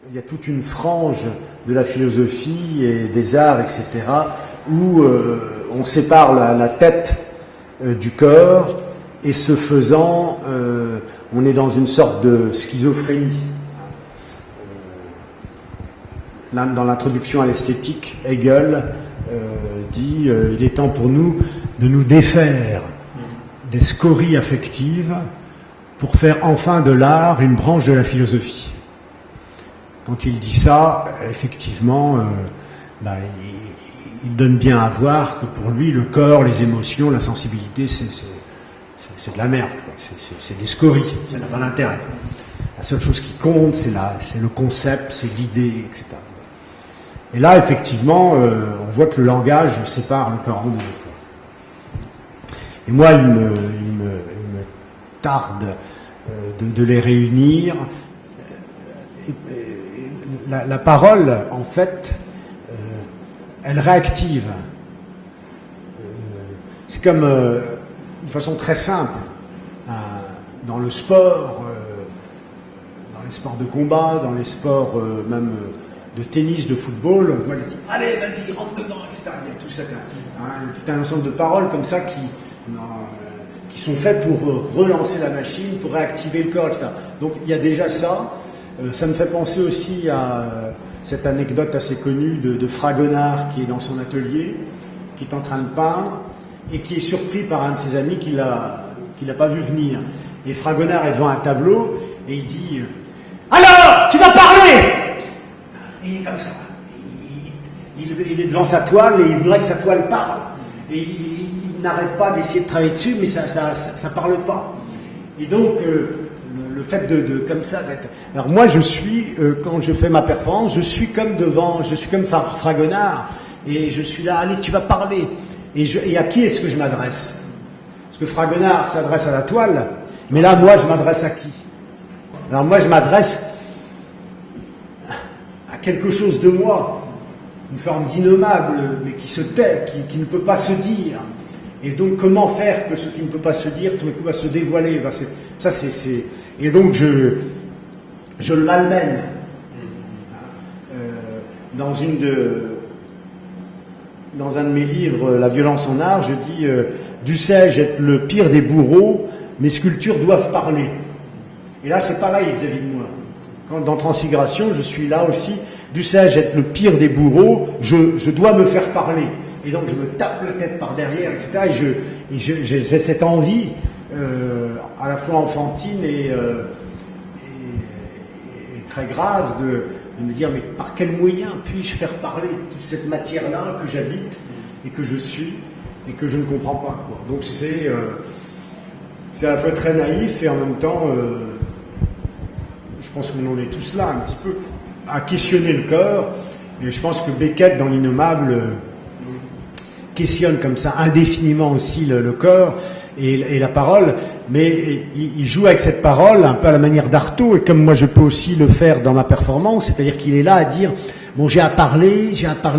il y a toute une frange de la philosophie et des arts, etc., où on sépare la tête du corps, et ce faisant, on est dans une sorte de schizophrénie. Dans l'introduction à l'esthétique, Hegel dit il est temps pour nous de nous défaire des scories affectives pour faire enfin de l'art une branche de la philosophie. Quand il dit ça, effectivement, il donne bien à voir que pour lui, le corps, les émotions, la sensibilité, c'est de la merde, quoi. C'est des scories, ça n'a pas d'intérêt. La seule chose qui compte, c'est le concept, c'est l'idée, etc. Et là, effectivement, on voit que le langage sépare le corps en deux. Et moi, il me tarde de les réunir. La parole, en fait, elle réactive. C'est comme, de façon très simple, dans le sport, dans les sports de combat, dans les sports même de tennis, de football, on voit les dire, allez, vas-y, rentre dedans, etc. Il y a tout ça, tout un ensemble de paroles comme ça qui sont faites pour relancer la machine, pour réactiver le corps, etc. Donc il y a déjà ça. Ça me fait penser aussi à cette anecdote assez connue de Fragonard qui est dans son atelier, qui est en train de peindre et qui est surpris par un de ses amis qui l'a pas vu venir. Et Fragonard est devant un tableau et il dit « Alors, tu vas parler !» Et il est comme ça. Il est devant sa toile et il voudrait que sa toile parle. Et il n'arrête pas d'essayer de travailler dessus, mais ça parle pas. Et donc, le fait comme ça d'être... Alors moi, je suis, quand je fais ma performance, je suis comme Fragonard, et je suis là, allez, tu vas parler. Et à qui est-ce que je m'adresse? Parce que Fragonard s'adresse à la toile, mais là, moi, je m'adresse à qui? Alors moi, je m'adresse à quelque chose de moi, une forme d'innommable, mais qui se tait, qui ne peut pas se dire. Et donc, comment faire que ce qui ne peut pas se dire, tout d'un coup, va se dévoiler? Et donc, je le malmène. Dans un de mes livres, La violence en art, je dis Dussège est le pire des bourreaux, mes sculptures doivent parler. Et là, c'est pareil vis-à-vis de moi. Dans Transfiguration, je suis là aussi. Dussège est le pire des bourreaux, je dois me faire parler. Et donc, je me tape la tête par derrière, etc. Et j'ai cette envie, à la fois enfantine et très grave, de me dire, mais par quel moyen puis-je faire parler toute cette matière-là que j'habite et que je suis et que je ne comprends pas, quoi. Donc c'est à la fois très naïf et en même temps, je pense qu'on en est tous là un petit peu, à questionner le corps. Et je pense que Beckett, dans l'Innommable, questionne comme ça indéfiniment aussi le corps et la parole, mais il joue avec cette parole un peu à la manière d'Artaud, et comme moi je peux aussi le faire dans ma performance, c'est-à-dire qu'il est là à dire, bon, j'ai à parler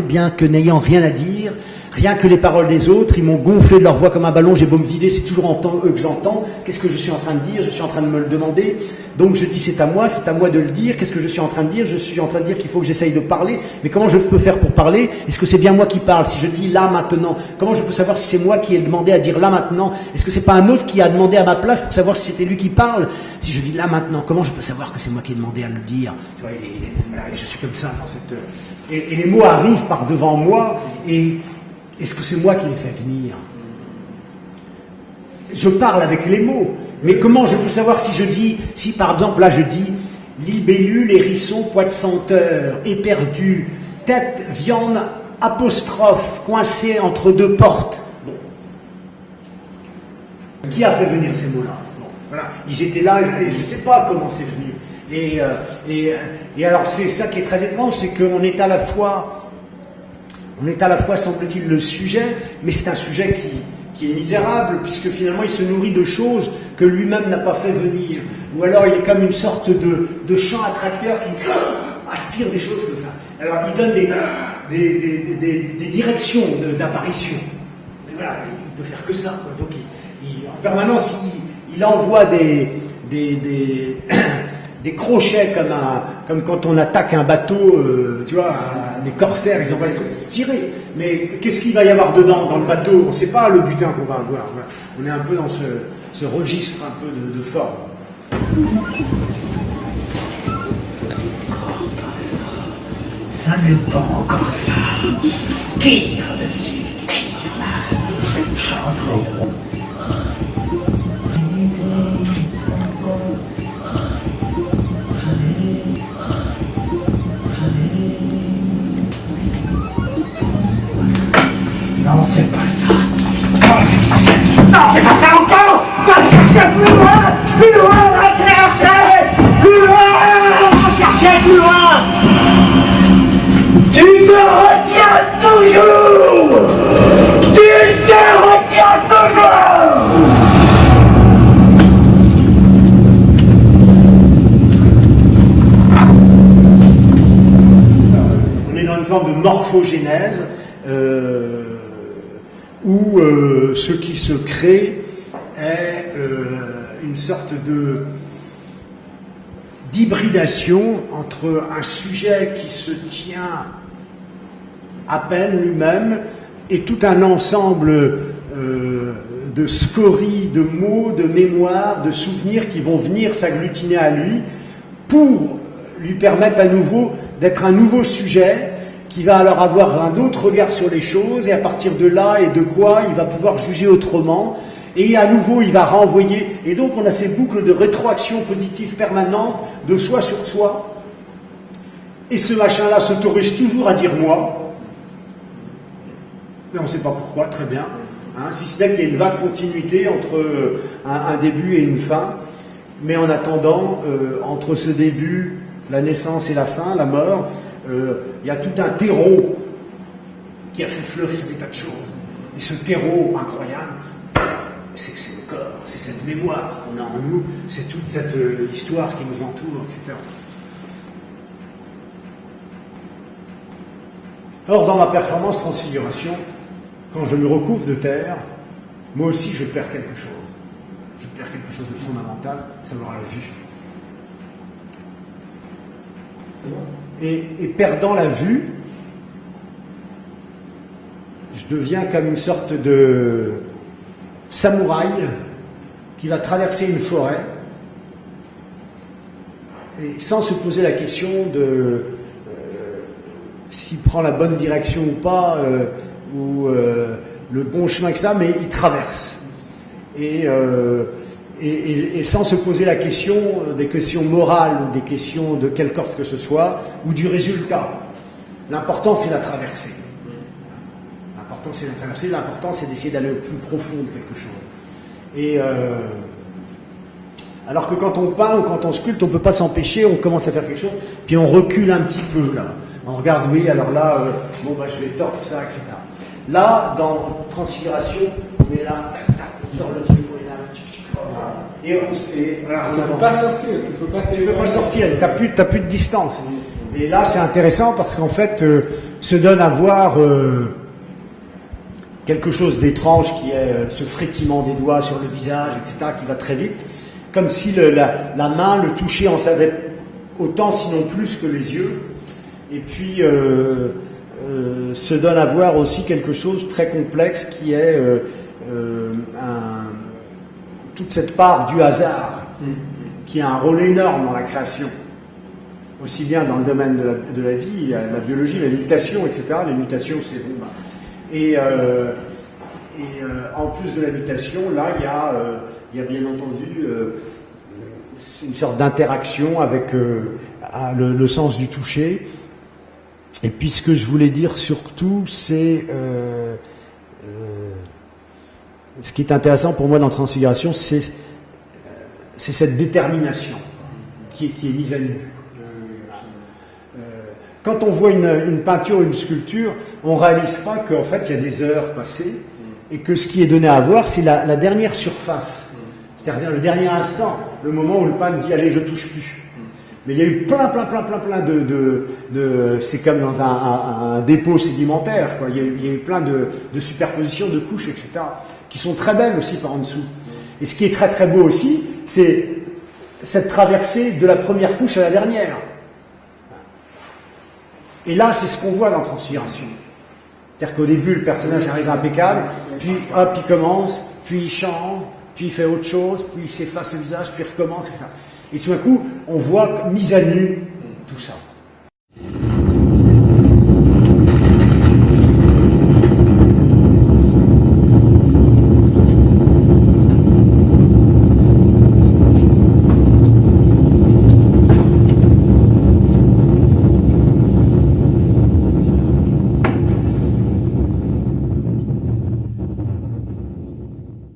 bien que n'ayant rien à dire, rien que les paroles des autres, ils m'ont gonflé de leur voix comme un ballon, j'ai beau me vider, c'est toujours eux que j'entends, qu'est-ce que je suis en train de dire, je suis en train de me le demander, donc je dis c'est à moi de le dire, qu'est-ce que je suis en train de dire, je suis en train de dire qu'il faut que j'essaye de parler, mais comment je peux faire pour parler? Est-ce que c'est bien moi qui parle? Si je dis là maintenant, comment je peux savoir si c'est moi qui ai demandé à dire là maintenant? Est-ce que c'est pas un autre qui a demandé à ma place pour savoir si c'était lui qui parle? Si je dis là maintenant, comment je peux savoir que c'est moi qui ai demandé à le dire? Tu vois, je suis comme ça dans cette... Et les mots arrivent par devant moi, et est-ce que c'est moi qui les fais venir? Je parle avec les mots, mais comment je peux savoir si par exemple là je dis libellule, hérisson, poids de senteur, éperdu, tête, viande, apostrophe, coincé entre deux portes. Bon. Qui a fait venir ces mots-là? Bon, voilà. Ils étaient là, et je ne sais pas comment c'est venu. Et alors c'est ça qui est très étrange, c'est qu'on est à la fois, semble-t-il, le sujet, mais c'est un sujet qui est misérable, puisque finalement il se nourrit de choses que lui-même n'a pas fait venir. Ou alors il est comme une sorte de champ attracteur qui aspire des choses comme ça. Alors il donne des directions d'apparition. Mais voilà, il ne peut faire que ça, quoi. Donc en permanence, il envoie des des crochets comme quand on attaque un bateau, tu vois, des corsaires, ils envoient des trucs pour tirer. Mais qu'est-ce qu'il va y avoir dedans, dans le bateau? On ne sait pas le butin qu'on va avoir. On est un peu dans ce registre un peu de forme. Ça n'est pas encore ça. Tire dessus, tire là. Chante-le. Non, c'est pas ça. Non, c'est pas ça. Non, c'est pas ça encore. Va chercher plus loin. Plus loin, va chercher. Plus loin, va chercher plus loin. Tu te retiens toujours. Tu te retiens toujours. On est dans une forme de morphogénèse où ce qui se crée est une sorte d'hybridation entre un sujet qui se tient à peine lui-même et tout un ensemble de scories, de mots, de mémoires, de souvenirs qui vont venir s'agglutiner à lui pour lui permettre à nouveau d'être un nouveau sujet qui va alors avoir un autre regard sur les choses, et à partir de là et de quoi il va pouvoir juger autrement, et à nouveau il va renvoyer, et donc on a ces boucles de rétroaction positive permanente de soi sur soi, et ce machin-là s'autorise toujours à dire moi, mais on ne sait pas pourquoi, très bien, hein, si ce n'est qu'il y a une vague continuité entre un début et une fin, mais en attendant, entre ce début, la naissance et la fin, la mort, il y a tout un terreau qui a fait fleurir des tas de choses. Et ce terreau incroyable, c'est le corps, c'est cette mémoire qu'on a en nous, c'est toute cette histoire qui nous entoure, etc. Or, dans ma performance transfiguration, quand je me recouvre de terre, moi aussi je perds quelque chose. Je perds quelque chose de fondamental, savoir la vue. Et perdant la vue, je deviens comme une sorte de samouraï qui va traverser une forêt et sans se poser la question de s'il prend la bonne direction ou pas, ou le bon chemin, etc., mais il traverse. Et sans se poser la question des questions morales ou des questions de quelque sorte que ce soit, ou du résultat. L'important, c'est la traversée. L'important, c'est la traversée. L'important, c'est d'essayer d'aller au plus profond de quelque chose. Et alors que quand on peint ou quand on sculpte, on ne peut pas s'empêcher, on commence à faire quelque chose, puis on recule un petit peu, là. On regarde, oui, alors là, je vais tordre ça, etc. Là, dans Transfiguration, on est là, tac, tac, on tord le truc, on est là, et voilà, tu ne peux pas sortir, tu peux pas sortir, tu n'as plus de distance. Et là, c'est intéressant parce qu'en fait, se donne à voir quelque chose d'étrange qui est ce frétillement des doigts sur le visage, etc., qui va très vite, comme si la main, le toucher en savait autant, sinon plus que les yeux. Et puis, se donne à voir aussi quelque chose de très complexe qui est toute cette part du hasard, qui a un rôle énorme dans la création, aussi bien dans le domaine de la vie, la biologie, la mutation, etc. Les mutations, c'est bon. Et en plus de la mutation, là, il y a bien entendu une sorte d'interaction avec le sens du toucher. Et puis ce que je voulais dire surtout, c'est ce qui est intéressant pour moi dans Transfiguration, c'est cette détermination qui est mise à nu. Quand on voit une peinture ou une sculpture, on ne réalise pas qu'en fait il y a des heures passées et que ce qui est donné à voir, c'est la dernière surface, c'est-à-dire le dernier instant, le moment où le peintre dit « allez, je touche plus ». Mais il y a eu plein de c'est comme dans un dépôt sédimentaire, quoi. Il y a eu plein de superpositions, de couches, etc., qui sont très belles aussi par en dessous. Et ce qui est très très beau aussi, c'est cette traversée de la première couche à la dernière. Et là, c'est ce qu'on voit dans Transfiguration. C'est-à-dire qu'au début, le personnage arrive impeccable, puis hop, il commence, puis il chante, puis il fait autre chose, puis il s'efface le visage, puis il recommence, etc. Et tout d'un coup, on voit mise à nu tout ça.